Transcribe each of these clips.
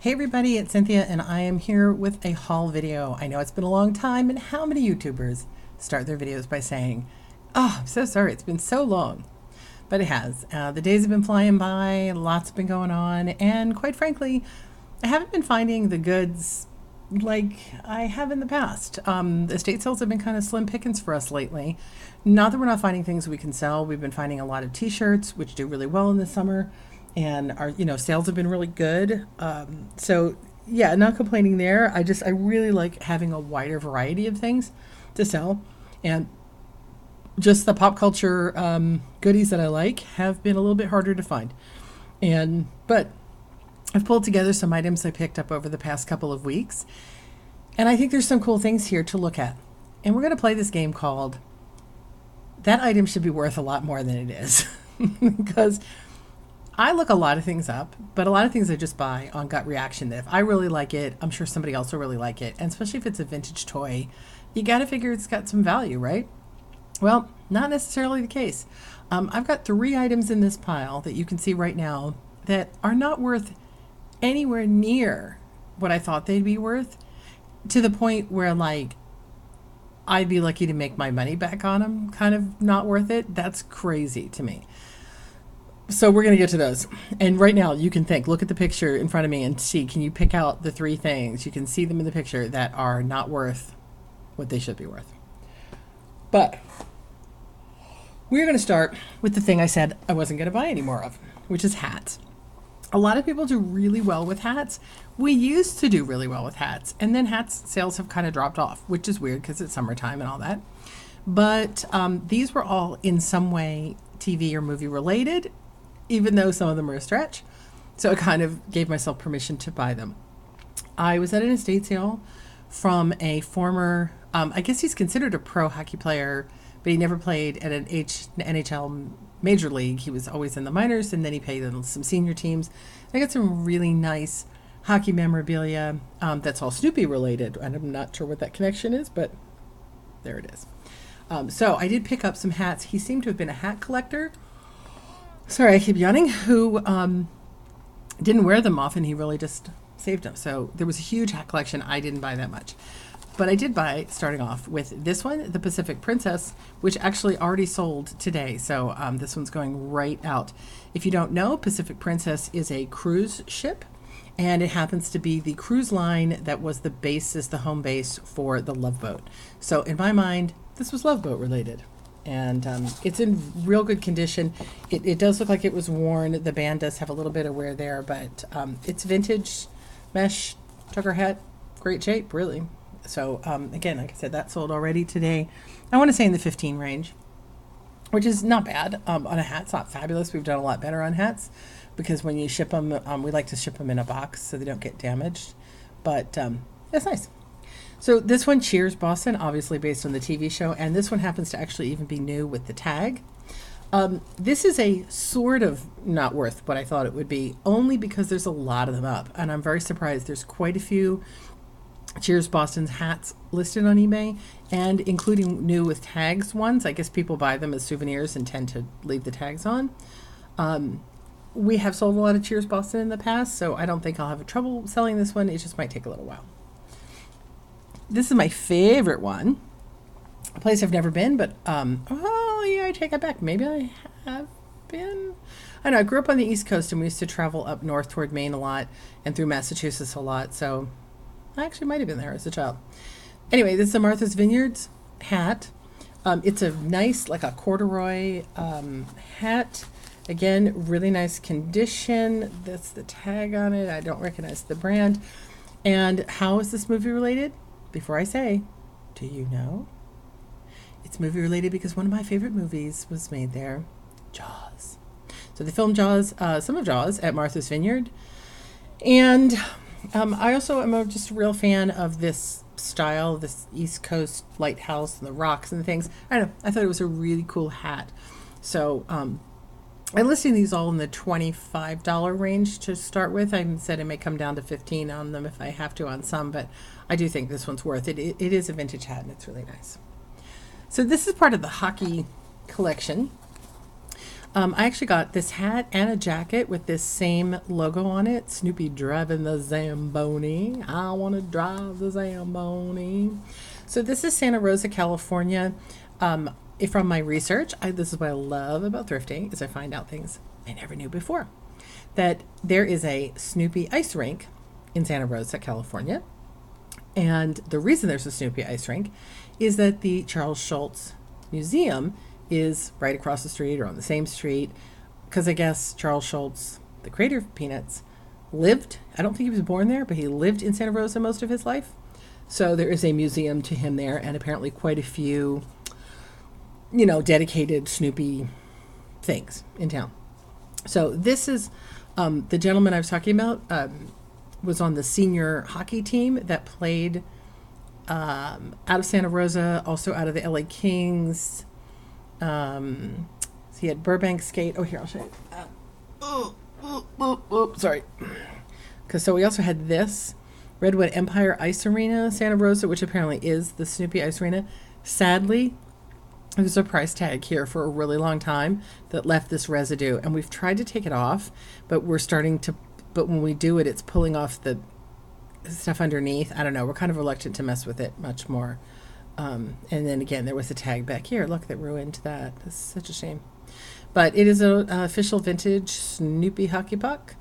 Hey everybody, it's Cynthia and I am here with a haul video. I know it's been a long time, and how many YouTubers start their videos by saying, "Oh, I'm so sorry, it's been so long." But it has. The days have been flying by, lots have been going on, and quite frankly, I haven't been finding the goods like I have in the past. The estate sales have been kind of slim pickings for us lately. Not that we're not finding things we can sell. We've been finding a lot of t-shirts, which do really well in the summer, and our sales have been really good. So yeah, not complaining there. I really like having a wider variety of things to sell, and just the pop culture goodies that I like have been a little bit harder to find. But I've pulled together some items I picked up over the past couple of weeks, and I think there's some cool things here to look at. And we're going to play this game called That Item Should Be Worth a Lot More Than It Is. Because I look a lot of things up, but a lot of things I just buy on gut reaction. That if I really like it, I'm sure somebody else will really like it. And especially if it's a vintage toy, you got to figure it's got some value, right? Well, not necessarily the case. I've got 3 items in this pile that you can see right now that are not worth anywhere near what I thought they'd be worth, to the point where, like, I'd be lucky to make my money back on them. Kind of not worth it. That's crazy to me. So we're going to get to those. And right now you can look at the picture in front of me and see, can you pick out the 3 things? You can see them in the picture that are not worth what they should be worth. But we're going to start with the thing I said I wasn't going to buy any more of, which is hats. A lot of people do really well with hats. We used to do really well with hats, and then hats sales have kind of dropped off, which is weird because it's summertime and all that. But these were all in some way TV or movie related, even though some of them are a stretch. So I kind of gave myself permission to buy them. I was at an estate sale from a former, I guess he's considered a pro hockey player, but he never played at an NHL major league. He was always in the minors, and then he played in some senior teams. I got some really nice hockey memorabilia that's all Snoopy related, and I'm not sure what that connection is, but there it is. So I did pick up some hats. He seemed to have been a hat collector. Sorry, I keep yawning. Who didn't wear them often. He really just saved them. So there was a huge hat collection. I didn't buy that much. But I did buy, starting off with this one, the Pacific Princess, which actually already sold today. So this one's going right out. If you don't know, Pacific Princess is a cruise ship, and it happens to be the cruise line that was the basis, the home base for the Love Boat. So in my mind, this was Love Boat related. And it's in real good condition. It does look like it was worn. The band does have a little bit of wear there, but it's vintage mesh trucker hat, great shape, really. So again, like I said, that sold already today. I want to say in the 15 range, which is not bad on a hat. It's not fabulous. We've done a lot better on hats, because when you ship them, we like to ship them in a box so they don't get damaged. But it's nice. So this one, Cheers Boston, obviously based on the TV show, and this one happens to actually even be new with the tag. This is a sort of not worth what I thought it would be, only because there's a lot of them up, and I'm very surprised. There's quite a few Cheers Boston's hats listed on eBay, and including new with tags ones. I guess people buy them as souvenirs and tend to leave the tags on. We have sold a lot of Cheers Boston in the past, so I don't think I'll have trouble selling this one. It just might take a little while. This is my favorite one. A place I've never been, but I take it back. Maybe I have been. I know, I grew up on the East Coast, and we used to travel up north toward Maine a lot and through Massachusetts a lot, so I actually might have been there as a child. Anyway, this is a Martha's Vineyards hat. It's a nice, like a corduroy hat. Again, really nice condition. That's the tag on it. I don't recognize the brand. And how is this movie related? Before I say, do you know? It's movie related because one of my favorite movies was made there, Jaws. So they filmed Jaws, some of Jaws at Martha's Vineyard. And I also am just a real fan of this style, this East Coast lighthouse and the rocks and the things. I don't know. I thought it was a really cool hat. So I'm listing these all in the $25 range to start with. I said I may come down to $15 on them if I have to on some, but I do think this one's worth it. It is a vintage hat, and it's really nice. So this is part of the hockey collection. I actually got this hat and a jacket with this same logo on it. Snoopy driving the Zamboni. I want to drive the Zamboni. So this is Santa Rosa, California. From my research, this is what I love about thrifting, is I find out things I never knew before. That there is a Snoopy ice rink in Santa Rosa, California. And the reason there's a Snoopy ice rink is that the Charles Schulz Museum is right across the street or on the same street, because I guess Charles Schulz, the creator of Peanuts, lived, I don't think he was born there, but he lived in Santa Rosa most of his life. So there is a museum to him there, and apparently quite a few, dedicated Snoopy things in town. So this is the gentleman I was talking about, was on the senior hockey team that played out of Santa Rosa, also out of the LA Kings. So he had Burbank skate. Oh, here, I'll show you. Sorry. So we also had this Redwood Empire Ice Arena, Santa Rosa, which apparently is the Snoopy Ice Arena. Sadly, there's a price tag here for a really long time that left this residue, and we've tried to take it off, but when we do it, it's pulling off the stuff underneath. I don't know. We're kind of reluctant to mess with it much more. And then again, there was a tag back here. Look, that ruined that. That's such a shame. But it is an official vintage Snoopy hockey puck,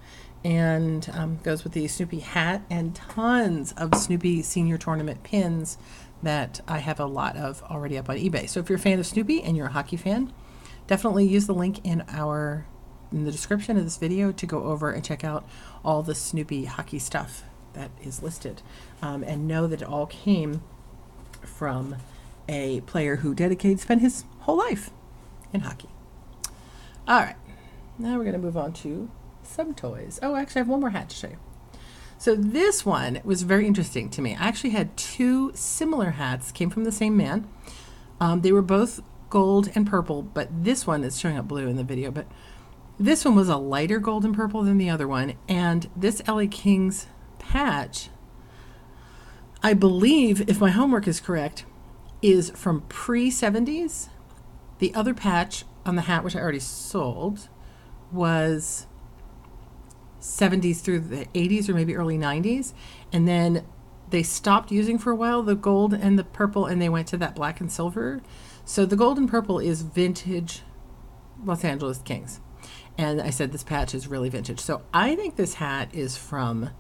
and goes with the Snoopy hat and tons of Snoopy senior tournament pins that I have a lot of already up on eBay. So if you're a fan of Snoopy and you're a hockey fan, definitely use the link in the description of this video to go over and check out all the Snoopy hockey stuff that is listed. And know that it all came from a player who spent his whole life in hockey. All right, now we're going to move on to some toys. Oh, actually, I have one more hat to show you. So this one was very interesting to me. I actually had two similar hats, came from the same man. They were both gold and purple, but this one is showing up blue in the video, but this one was a lighter gold and purple than the other one. And this LA Kings patch, I believe, if my homework is correct, is from pre-70s. The other patch on the hat, which I already sold, was 70s through the 80s or maybe early 90s. And then they stopped using for a while the gold and the purple, and they went to that black and silver. So the gold and purple is vintage Los Angeles Kings. And I said this patch is really vintage. So I think this hat is from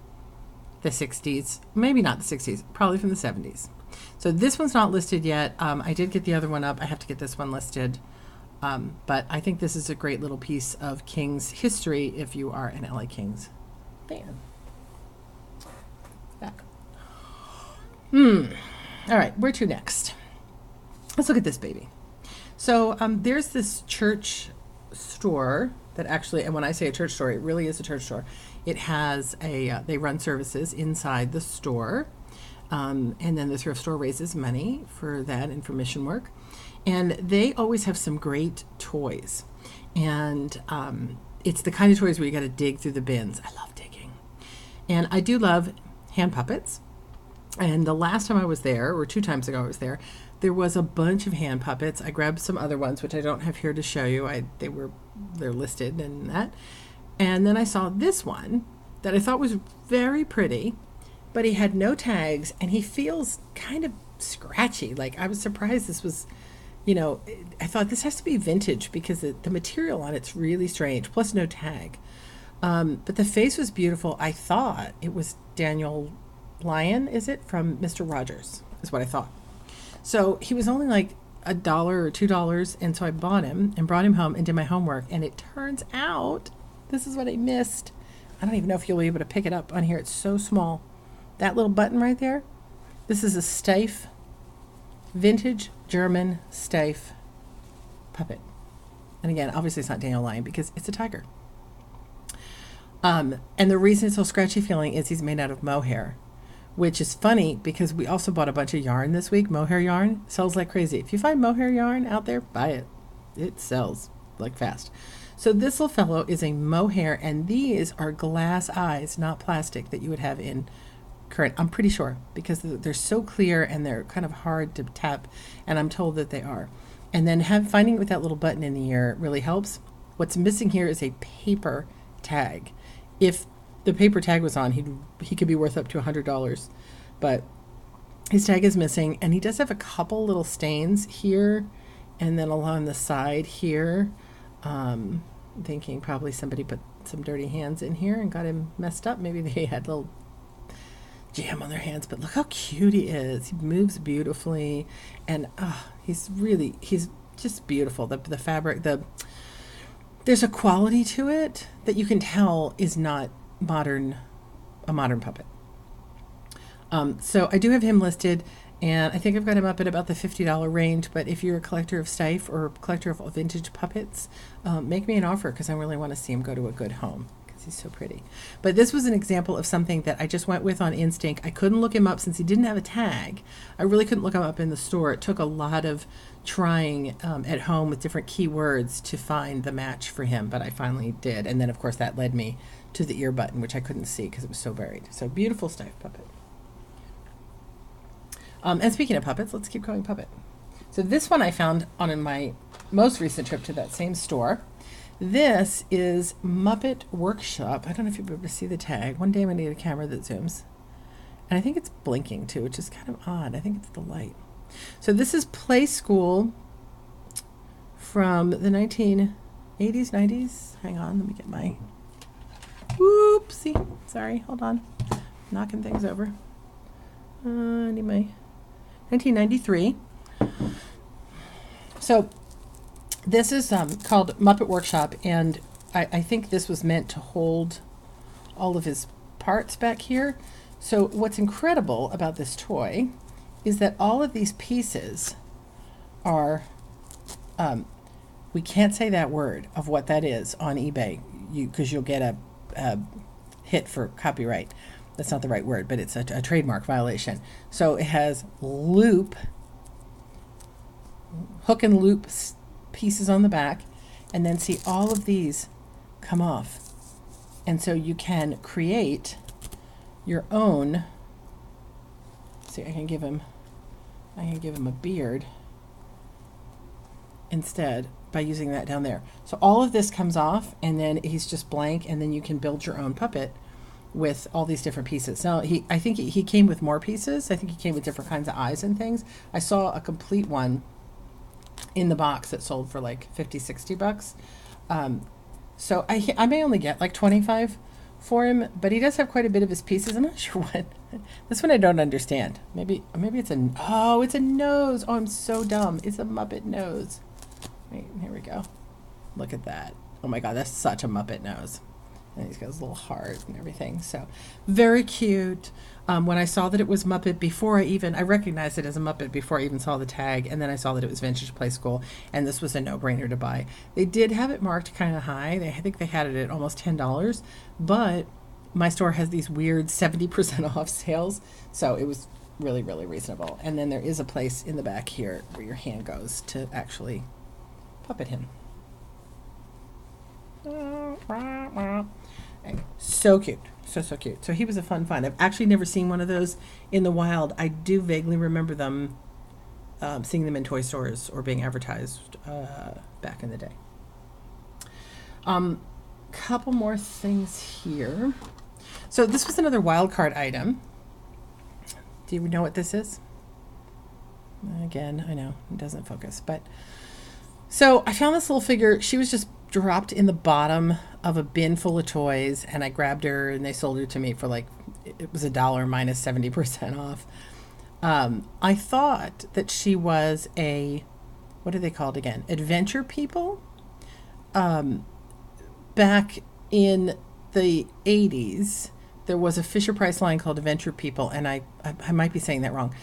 the 60s, maybe not the 60s, probably from the 70s. So this one's not listed yet. I did get the other one up. I have to get this one listed. But I think this is a great little piece of Kings history if you are an LA Kings fan. Back. All right, where to next? Let's look at this baby. So there's this church store that actually, and when I say a church store, it really is a church store. It has they run services inside the store. And then the thrift store raises money for that and for mission work. And they always have some great toys. And it's the kind of toys where you got to dig through the bins. I love digging. And I do love hand puppets. And the last time I was there, or 2 times ago I was there, there was a bunch of hand puppets. I grabbed some other ones, which I don't have here to show you. They're listed and that. And then I saw this one that I thought was very pretty, but he had no tags, and he feels kind of scratchy. Like, I was surprised this was, I thought this has to be vintage because the material on it's really strange, plus no tag. But the face was beautiful. I thought it was Daniel Lyon, is it? From Mr. Rogers, is what I thought. So he was only like $1 or $2, and so I bought him and brought him home and did my homework, and it turns out this is what I missed. I don't even know if you'll be able to pick it up on here. It's so small. That little button right there, this is a Steiff, vintage German Steiff puppet. And again, obviously it's not Daniel Lyon because it's a tiger. And the reason it's so scratchy feeling is he's made out of mohair, which is funny because we also bought a bunch of yarn this week. Mohair yarn sells like crazy. If you find mohair yarn out there, buy it. It sells like fast. So this little fellow is a mohair, and these are glass eyes, not plastic, that you would have in current. I'm pretty sure, because they're so clear and they're kind of hard to tap, and I'm told that they are. And then finding it with that little button in the ear really helps. What's missing here is a paper tag. If the paper tag was on, he could be worth up to $100, but his tag is missing, and he does have a couple little stains here and then along the side here. Thinking probably somebody put some dirty hands in here and got him messed up. Maybe they had a little jam on their hands, but look how cute he is. He moves beautifully, and he's just beautiful. The fabric, there's a quality to it that you can tell is not a modern puppet. So I do have him listed, and I think I've got him up at about the $50 range. But if you're a collector of Stife or a collector of vintage puppets, make me an offer, because I really want to see him go to a good home, because he's so pretty. But this was an example of something that I just went with on instinct. I couldn't look him up since he didn't have a tag. I really couldn't look him up in the store. It took a lot of trying at home with different keywords to find the match for him, but I finally did. And then, of course, that led me to the ear button, which I couldn't see because it was so buried. So beautiful Stife puppet. And speaking of puppets, let's keep going puppet. So this one I found on my most recent trip to that same store. This is Muppet Workshop. I don't know if you'll be able to see the tag. One day I'm going to get a camera that zooms. And I think it's blinking too, which is kind of odd. I think it's the light. So this is Play School from the 1980s, 90s. Hang on, let me get my... Whoopsie. Sorry, hold on. Knocking things over. I need my... 1993. So this is called Muppet Workshop, and I think this was meant to hold all of his parts back here. So what's incredible about this toy is that all of these pieces are, we can't say that word of what that is on eBay, because you'll get a hit for copyright. That's not the right word, but it's a trademark violation. So it has hook and loop pieces on the back, and then see all of these come off. And so you can create your own. See, I can give him a beard instead by using that down there. So all of this comes off, and then he's just blank, and then you can build your own puppet with all these different pieces. Now, I think he came with more pieces. I think he came with different kinds of eyes and things. I saw a complete one in the box that sold for like $50-$60. So I may only get like 25 for him, but he does have quite a bit of his pieces. I'm not sure what. This one I don't understand. Maybe it's it's a nose. Oh, I'm so dumb. It's a Muppet nose. Wait, here we go. Look at that. Oh my God, that's such a Muppet nose. And he's got his little heart and everything. So very cute. When I saw that it was Muppet I recognized it as a Muppet before I even saw the tag. And then I saw that it was Vintage Play School. And this was a no-brainer to buy. They did have it marked kind of high. I think they had it at almost $10. But my store has these weird 70% off sales. So it was really, really reasonable. And then there is a place in the back here where your hand goes to actually puppet him. So cute. So cute. So he was a fun find. I've actually never seen one of those in the wild. I do vaguely remember them, seeing them in toy stores or being advertised back in the day. Couple more things here. So this was another wild card item. Do you know what this is? Again, I know it doesn't focus, but so I found this little figure. She was just dropped in the bottom of a bin full of toys, and I grabbed her, and they sold her to me for like, it was $1 minus 70% off. I thought that she was what are they called again? Adventure people. Back in the 80s, there was a Fisher-Price line called Adventure People, and I might be saying that wrong.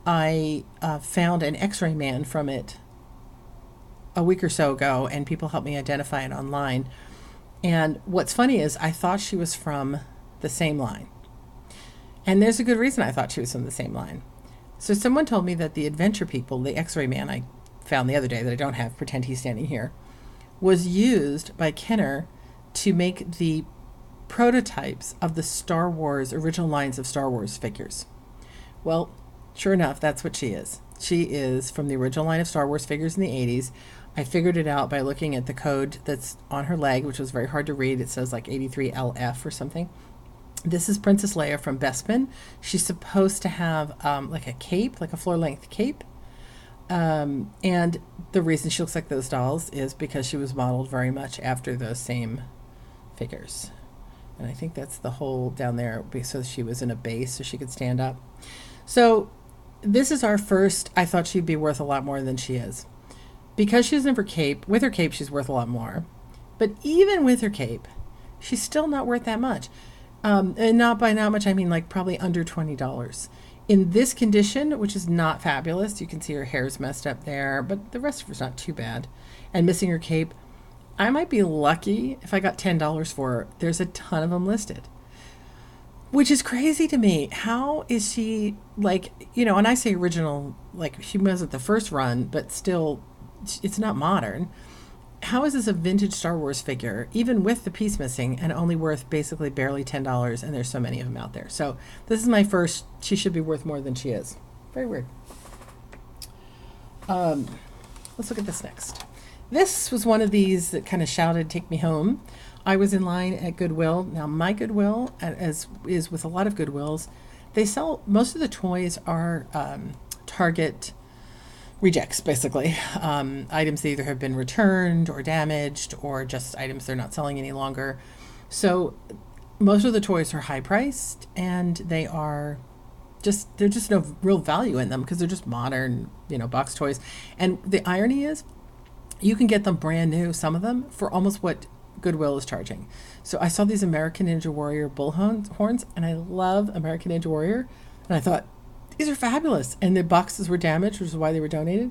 I found an X-ray man from it a week or so ago, and people helped me identify it online. And what's funny is I thought she was from the same line. And there's a good reason I thought she was from the same line. So someone told me that the Adventure People, the X-ray man I found the other day that I don't have, pretend he's standing here, was used by Kenner to make the prototypes of the Star Wars, original lines of Star Wars figures. Well, sure enough, that's what she is. She is from the original line of Star Wars figures in the 80s. I figured it out by looking at the code that's on her leg, which was very hard to read. It says like 83LF or something. This is Princess Leia from Bespin. She's supposed to have like a cape, like a floor-length cape. And the reason she looks like those dolls is because she was modeled very much after those same figures. And I think that's the hole down there, so she was in a base so she could stand up. So this is our first. I thought she'd be worth a lot more than she is. Because she doesn't have her cape, with her cape she's worth a lot more. But even with her cape, she's still not worth that much. And not by not much, I mean like probably under $20. In this condition, which is not fabulous, you can see her hair's messed up there, but the rest of her's not too bad. And missing her cape, I might be lucky if I got $10 for her. There's a ton of them listed, which is crazy to me. How is she, like, you know, and I say original, like she wasn't the first run, but still, it's not modern. How is this a vintage Star Wars figure, even with the piece missing, and only worth basically barely $10, and there's so many of them out there? So this is my first. She should be worth more than she is. Very weird. Let's look at this next. This was one of these that kind of shouted, "Take me home." I was in line at Goodwill. Now, my Goodwill, as is with a lot of Goodwills, they sell, most of the toys are Target rejects, basically. Items that either have been returned or damaged or just items they're not selling any longer. So most of the toys are high priced, and there's just no real value in them because they're just modern, you know, box toys. And the irony is you can get them brand new, some of them, for almost what Goodwill is charging. So I saw these American Ninja Warrior bull horns, and I love American Ninja Warrior, and I thought, these are fabulous. And the boxes were damaged, which is why they were donated.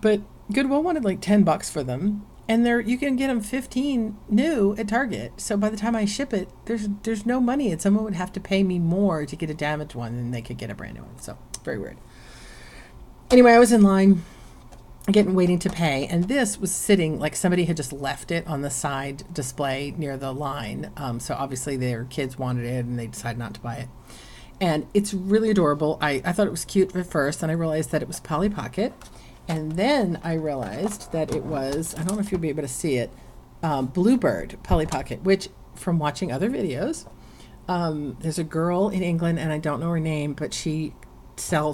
But Goodwill wanted like $10 for them. And you can get them 15 new at Target. So by the time I ship it, there's no money. And someone would have to pay me more to get a damaged one than they could get a brand new one. So very weird. Anyway, I was in line waiting to pay. And this was sitting like somebody had just left it on the side display near the line. So obviously their kids wanted it and they decided not to buy it. And it's really adorable. I thought it was cute at first, and I realized that it was Polly Pocket. And then I realized that it was, I don't know if you'll be able to see it, Bluebird Polly Pocket, which from watching other videos, there's a girl in England, and I don't know her name, but she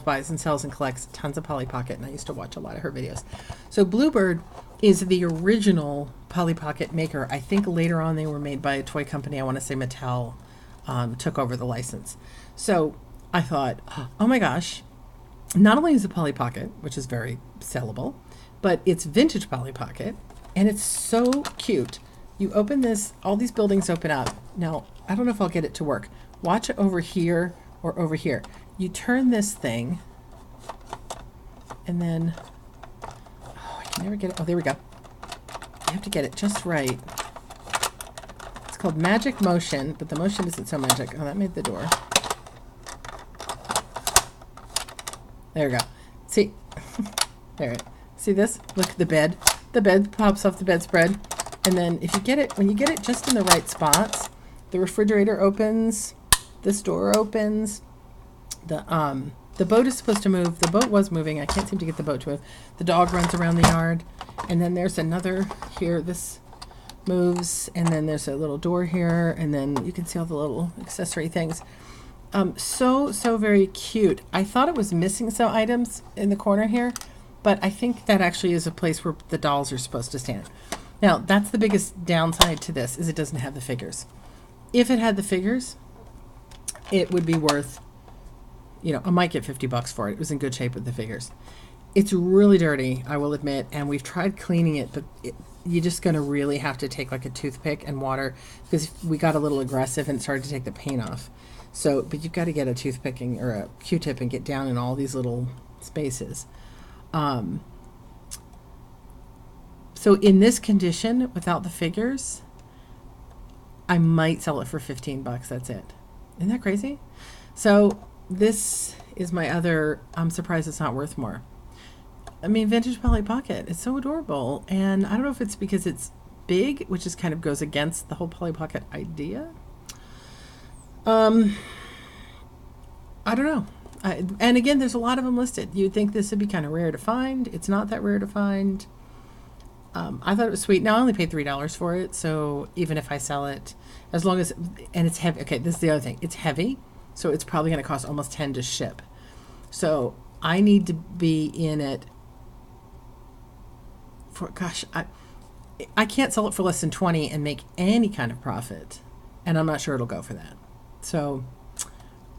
buys and sells and collects tons of Polly Pocket, and I used to watch a lot of her videos. So Bluebird is the original Polly Pocket maker. I think later on they were made by a toy company. I want to say Mattel took over the license. So I thought, oh my gosh, not only is it Polly Pocket, which is very sellable, but it's vintage Polly Pocket, and it's so cute. You open this, all these buildings open up. Now, I don't know if I'll get it to work. Watch it over here or over here. You turn this thing, and then, I can never get it. Oh, there we go. You have to get it just right. It's called Magic Motion, but the motion isn't so magic. Oh, that made the door. There we go. See, there. See this? Look, the bed. The bed pops off the bedspread, and then if you get it, when you get it just in the right spots, the refrigerator opens, this door opens. The boat is supposed to move. The boat was moving. I can't seem to get the boat to move. The dog runs around the yard, and then there's another here. This moves, and then there's a little door here, and then you can see all the little accessory things. So very cute. I thought it was missing some items in the corner here, but I think that actually is a place where the dolls are supposed to stand. Now, that's the biggest downside to this, is it doesn't have the figures. If it had the figures, it would be worth, you know, I might get $50 for it. It was in good shape with the figures. It's really dirty, I will admit, and we've tried cleaning it, but you're just going to really have to take like a toothpick and water, because we got a little aggressive and it started to take the paint off. So, but you've got to get a toothpick or a Q-tip and get down in all these little spaces. So in this condition, without the figures, I might sell it for $15. That's it. Isn't that crazy? So this is my other, I'm surprised it's not worth more. I mean, vintage Polly Pocket. It's so adorable. And I don't know if it's because it's big, which is kind of goes against the whole Polly Pocket idea. I don't know. And again, there's a lot of them listed. You'd think this would be kind of rare to find. It's not that rare to find. I thought it was sweet. Now I only paid $3 for it, so even if I sell it, as long as, and it's heavy. Okay, this is the other thing. It's heavy, so it's probably going to cost almost 10 to ship. So I need to be in it for, gosh, I can't sell it for less than 20 and make any kind of profit, and I'm not sure it'll go for that. So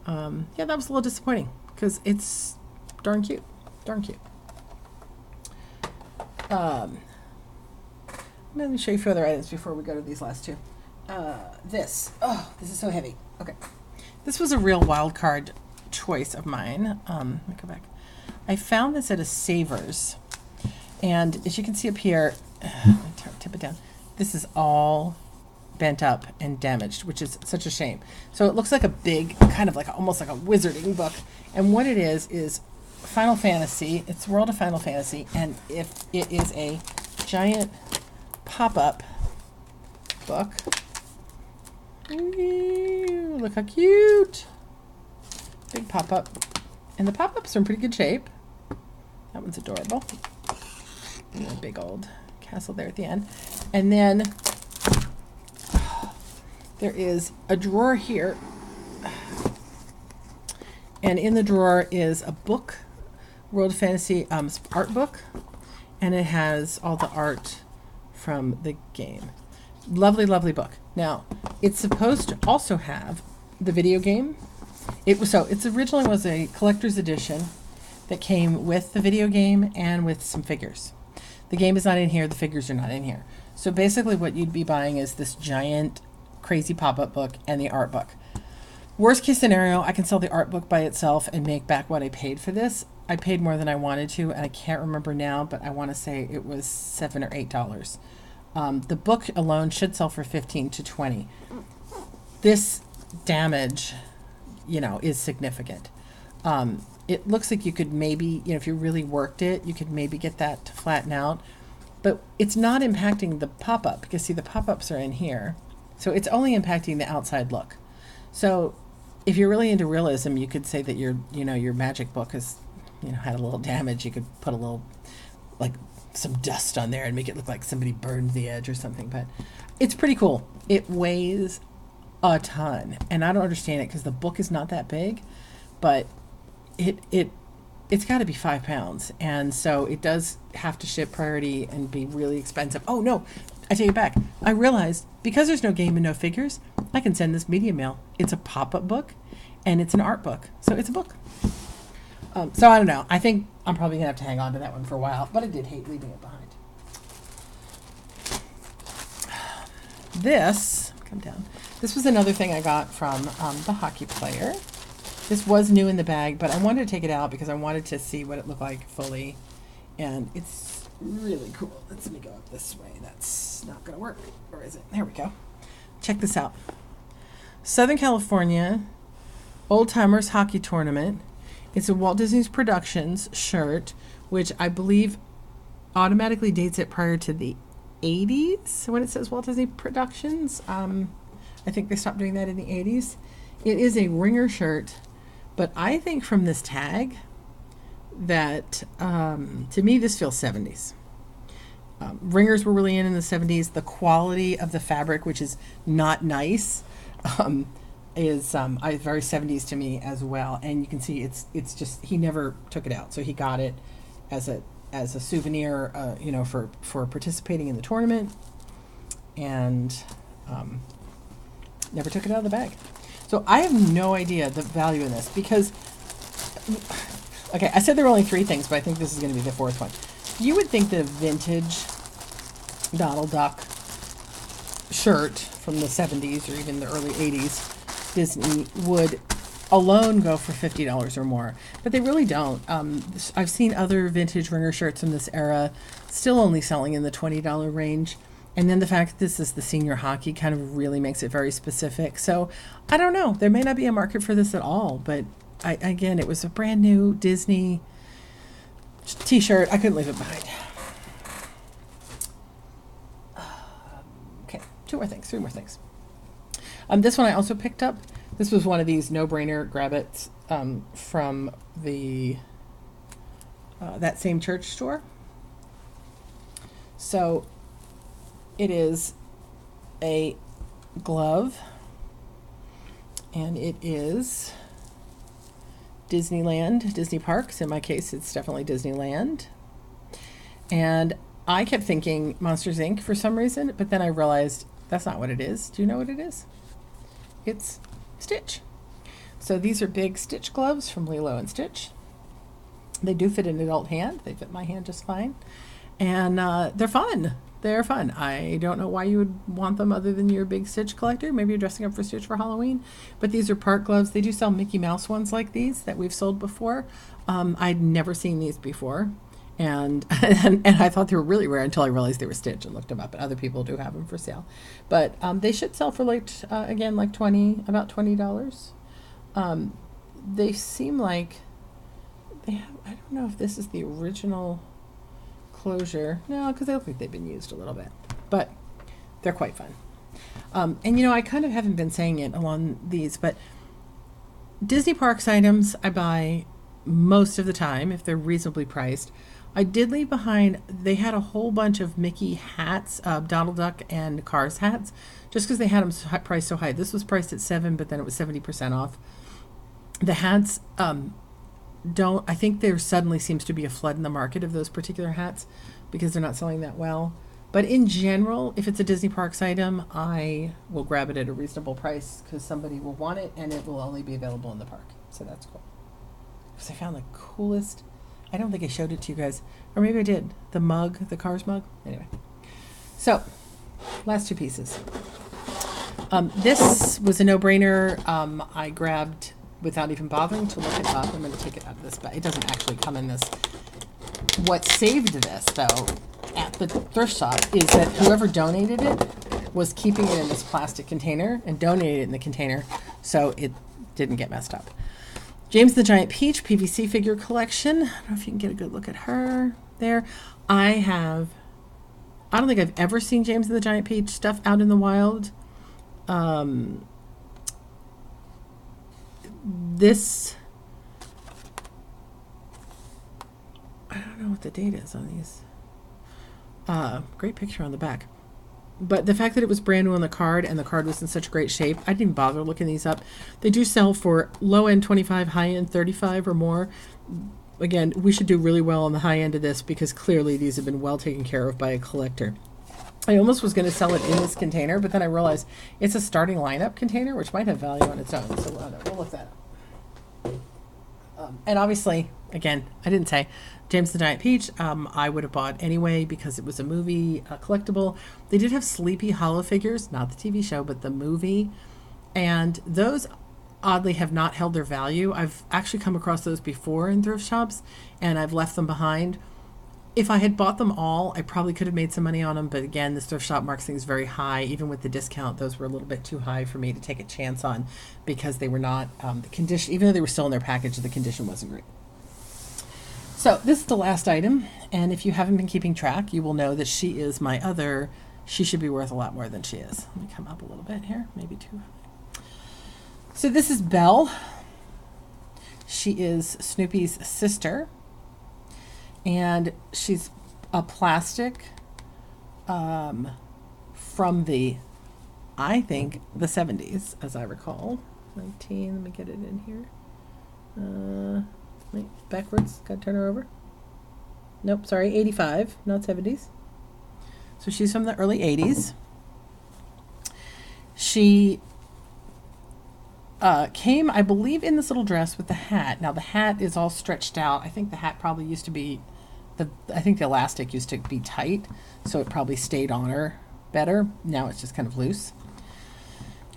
yeah, that was a little disappointing because it's darn cute, darn cute. Let me show you a few other items before we go to these last two. This is so heavy. Okay, this was a real wild card choice of mine. Let me go back. I found this at a Savers, and as you can see up here, tip it down. This is all bent up and damaged, which is such a shame. So it looks like a big, kind of like almost like a wizarding book, and what it is Final Fantasy. It's World of Final Fantasy, and if it is a giant pop-up book. Ooh, look how cute. Big pop-up. And the pop-ups are in pretty good shape. That one's adorable. And a big old castle there at the end. And then there is a drawer here. And in the drawer is a book, World of Fantasy art book. And it has all the art from the game. Lovely, lovely book. Now, it's supposed to also have the video game. It originally was a collector's edition that came with the video game and with some figures. The game is not in here, the figures are not in here. So basically what you'd be buying is this giant crazy pop-up book and the art book. Worst case scenario, I can sell the art book by itself and make back what I paid for this. I paid more than I wanted to, and I can't remember now, but I want to say it was $7 or $8. The book alone should sell for $15 to $20. This damage, is significant. It looks like you could maybe, if you really worked it, you could maybe get that to flatten out. But it's not impacting the pop-up, because see, the pop-ups are in here. So it's only impacting the outside look. So if you're really into realism, you could say that your magic book has, had a little damage. You could put a little, like, some dust on there and make it look like somebody burned the edge or something. But it's pretty cool. It weighs a ton, and I don't understand it because the book is not that big, but it's got to be 5 pounds, and so it does have to ship priority and be really expensive. Oh no, I take it back. I realized because there's no game and no figures, I can send this media mail. It's a pop-up book, and it's an art book, so it's a book. So I don't know. I think I'm probably gonna have to hang on to that one for a while, but I did hate leaving it behind. This, come down. This was another thing I got from the hockey player. This was new in the bag, but I wanted to take it out because I wanted to see what it looked like fully, and it's really cool. Let me go up this way. That's not gonna work, or is it? There we go. Check this out. Southern California Old Timers Hockey Tournament. It's a Walt Disney Productions shirt, which I believe automatically dates it prior to the 80s when it says Walt Disney Productions. I think they stopped doing that in the 80s. It is a ringer shirt, but I think from this tag that, to me, this feels 70s. Ringers were really in the 70s. The quality of the fabric, which is not nice, is very 70s to me as well. And you can see it's just, he never took it out, so he got it as a souvenir, for participating in the tournament, and never took it out of the bag. So I have no idea the value in this because, okay, I said there were only 3 things, but I think this is going to be the 4th one. You would think the vintage Donald Duck shirt from the 70s or even the early 80s Disney would alone go for $50 or more, but they really don't. I've seen other vintage ringer shirts from this era still only selling in the $20 range. And then the fact that this is the senior hockey kind of really makes it very specific. So I don't know. There may not be a market for this at all, but again, it was a brand new Disney t-shirt. I couldn't leave it behind. Okay, 3 more things. This one I also picked up. This was one of these no-brainer grab-its from the that same church store. So it is a glove, and it is Disneyland, Disney Parks. In my case, it's definitely Disneyland. And I kept thinking Monsters, Inc. for some reason, but then I realized that's not what it is. Do you know what it is? It's Stitch. So these are big Stitch gloves from Lilo and Stitch. They do fit an adult hand. They fit my hand just fine. And they're fun. They're fun. I don't know why you would want them other than you're a big Stitch collector. Maybe you're dressing up for Stitch for Halloween. But these are park gloves. They do sell Mickey Mouse ones like these that we've sold before. I'd never seen these before. And I thought they were really rare until I realized they were Stitch and looked them up. And other people do have them for sale. But they should sell for like, again, like about $20. They seem like they have, I don't know if this is the original closure. No, because they look like they've been used a little bit. But they're quite fun. And you know, I kind of haven't been saying it along these, but Disney Parks items I buy most of the time if they're reasonably priced. I did leave behind, they had a whole bunch of Mickey hats, Donald Duck and Cars hats, just because they had them priced so high. This was priced at $7, but then it was 70% off. The hats I think there suddenly seems to be a flood in the market of those particular hats because they're not selling that well. But in general, if it's a Disney Parks item, I will grab it at a reasonable price because somebody will want it and it will only be available in the park. So that's cool. Because I found the coolest, I don't think I showed it to you guys, or maybe I did, the mug, the Cars mug. Anyway, so last two pieces. This was a no-brainer. I grabbed without even bothering to look it up. I'm going to take it out of this, but it doesn't actually come in this. What saved this, though, at the thrift shop is that whoever donated it was keeping it in this plastic container and donated it in the container so it didn't get messed up. James the Giant Peach PVC figure collection. I don't know if you can get a good look at her there. I don't think I've ever seen James the Giant Peach stuff out in the wild. This, I don't know what the date is on these. Great picture on the back. But the fact that it was brand new on the card and the card was in such great shape, I didn't even bother looking these up. They do sell for low end 25, high end 35 or more. Again, we should do really well on the high end of this because clearly these have been well taken care of by a collector. I almost was going to sell it in this container, but then I realized it's a starting lineup container, which might have value on its own. So we'll look that up. And obviously, again, I didn't say James the Giant Peach. I would have bought anyway because it was a movie collectible. They did have Sleepy Hollow figures, not the TV show, but the movie. And those oddly have not held their value. I've actually come across those before in thrift shops and I've left them behind. If I had bought them all, I probably could have made some money on them. But again, this thrift shop marks things very high. Even with the discount, those were a little bit too high for me to take a chance on because they were not, the condition, even though they were still in their package, the condition wasn't great. So this is the last item. And if you haven't been keeping track, you will know that she is my other, she should be worth a lot more than she is. Let me come up a little bit here, maybe too high. So this is Belle. She is Snoopy's sister. And she's a plastic from the, I think, the 70s, as I recall. 19, let me get it in here. Wait, backwards, got to turn her over. Nope, sorry, 85, not 70s. So she's from the early 80s. She came, I believe, in this little dress with the hat. Now the hat is all stretched out. I think the hat probably used to be, I think the elastic used to be tight, so it probably stayed on her better. Now it's just kind of loose.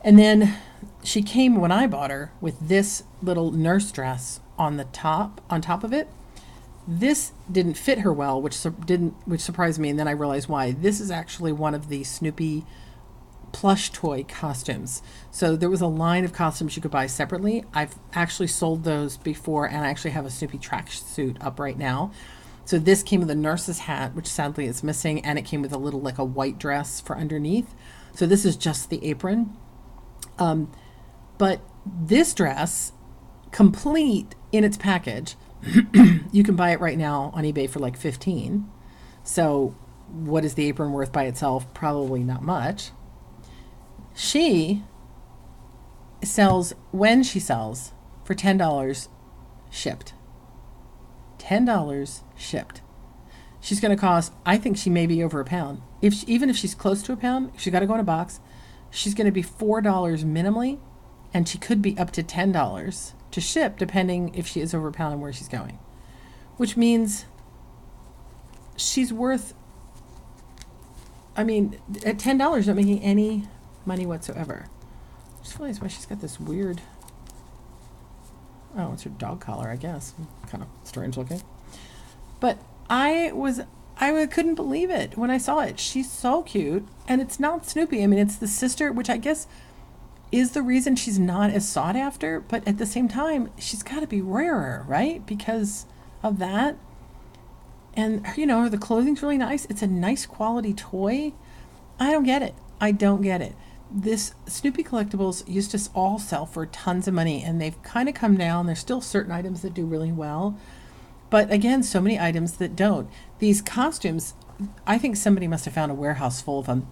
And then she came when I bought her with this little nurse dress on top of it. This didn't fit her well, which surprised me, and then I realized why. This is actually one of the Snoopy plush toy costumes. So there was a line of costumes you could buy separately. I've actually sold those before, and I actually have a Snoopy tracksuit up right now. So this came with a nurse's hat, which sadly is missing, and it came with a little, like a white dress for underneath. So this is just the apron. But this dress, complete in its package, you can buy it right now on eBay for like $15. So what is the apron worth by itself? Probably not much. She sells, when she sells, for $10 shipped. $10 shipped. She's going to cost, I think she may be over a pound. Even if she's close to a pound, she's got to go in a box. She's going to be $4 minimally, and she could be up to $10 to ship, depending if she is over a pound and where she's going. Which means she's worth, I mean, at $10, not making any money whatsoever. I just realized why she's got this weird, oh, it's her dog collar, I guess. Kind of strange looking. But I couldn't believe it when I saw it. She's so cute. And it's not Snoopy. I mean, it's the sister, which I guess is the reason she's not as sought after. But at the same time, she's got to be rarer, right? Because of that. And, you know, the clothing's really nice. It's a nice quality toy. I don't get it. I don't get it. This Snoopy Collectibles used to all sell for tons of money, and they've kind of come down. There's still certain items that do really well. But again, so many items that don't. These costumes, I think somebody must have found a warehouse full of them,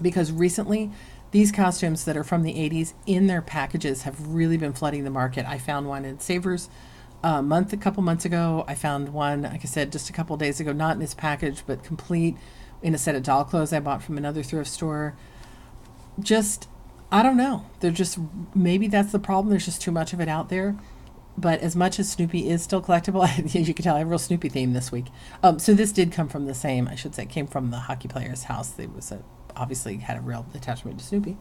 because recently these costumes that are from the 80s in their packages have really been flooding the market. I found one in Savers a couple months ago. I found one, like I said, just a couple days ago, not in its package, but complete in a set of doll clothes I bought from another thrift store. Just, I don't know. They're just, maybe that's the problem. There's just too much of it out there. But as much as Snoopy is still collectible, as you can tell, I have a real Snoopy theme this week. So this did come from the same, I should say, came from the hockey player's house. It was obviously had a real attachment to Snoopy.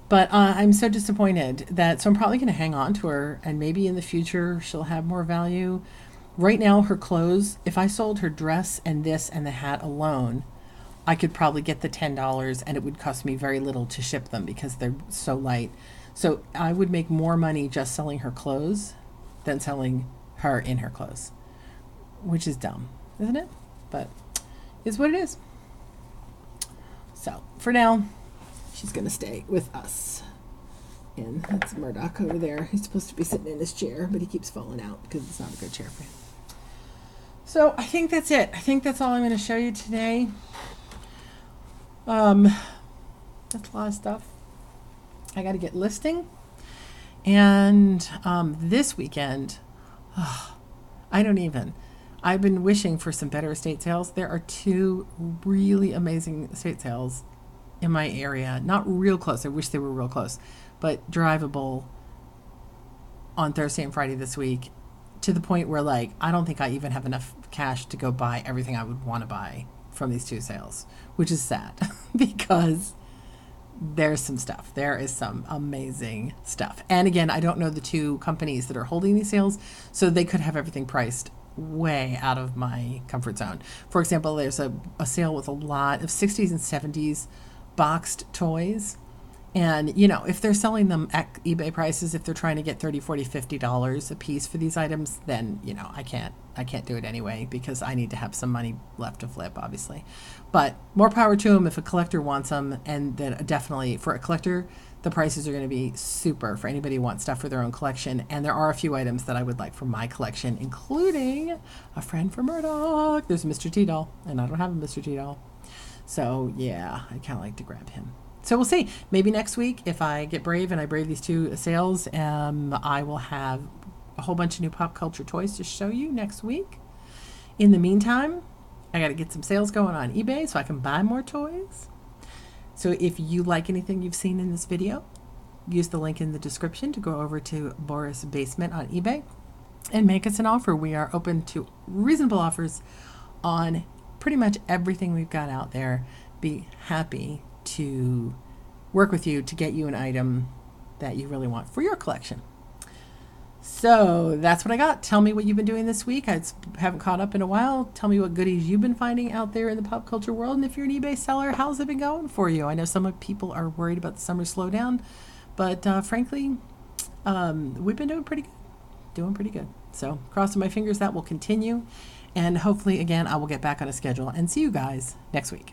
But I'm so disappointed so I'm probably going to hang on to her, and maybe in the future she'll have more value. Right now, her clothes, if I sold her dress and this and the hat alone, I could probably get the $10, and it would cost me very little to ship them because they're so light. So I would make more money just selling her clothes than selling her in her clothes, which is dumb, isn't it? But it's what it is. So for now, she's going to stay with us. And that's Murdoch over there. He's supposed to be sitting in his chair, but he keeps falling out because it's not a good chair for him. So I think that's it. I think that's all I'm going to show you today. That's a lot of stuff. I got to get listing. And this weekend, I've been wishing for some better estate sales. There are 2 really amazing estate sales in my area. Not real close. I wish they were real close. But drivable on Thursday and Friday this week, to the point where, like, I don't think I even have enough cash to go buy everything I would want to buy from these 2 sales, which is sad because there's some stuff. There is some amazing stuff. And again, I don't know the 2 companies that are holding these sales, so they could have everything priced way out of my comfort zone. For example, there's a sale with a lot of 60s and 70s boxed toys. And, you know, if they're selling them at eBay prices, if they're trying to get $30, $40, $50 a piece for these items, then, you know, I can't do it anyway because I need to have some money left to flip, obviously. But more power to them if a collector wants them. And then definitely for a collector, the prices are going to be super for anybody who wants stuff for their own collection. And there are a few items that I would like for my collection, including a friend for Murdoch. There's a Mr. T doll, and I don't have a Mr. T doll. So, yeah, I kind of like to grab him. So we'll see. Maybe next week, if I get brave and I brave these 2 sales, I will have a whole bunch of new pop culture toys to show you next week. In the meantime, I got to get some sales going on eBay so I can buy more toys. So if you like anything you've seen in this video, use the link in the description to go over to Boris Basement on eBay and make us an offer. We are open to reasonable offers on pretty much everything we've got out there. Be happy to work with you to get you an item that you really want for your collection. So that's what I got. Tell me what you've been doing this week. I haven't caught up in a while. Tell me what goodies you've been finding out there in the pop culture world. And if you're an eBay seller, how's it been going for you? I know some people are worried about the summer slowdown, but frankly, we've been doing pretty good. So crossing my fingers that will continue. And hopefully, again, I will get back on a schedule and see you guys next week.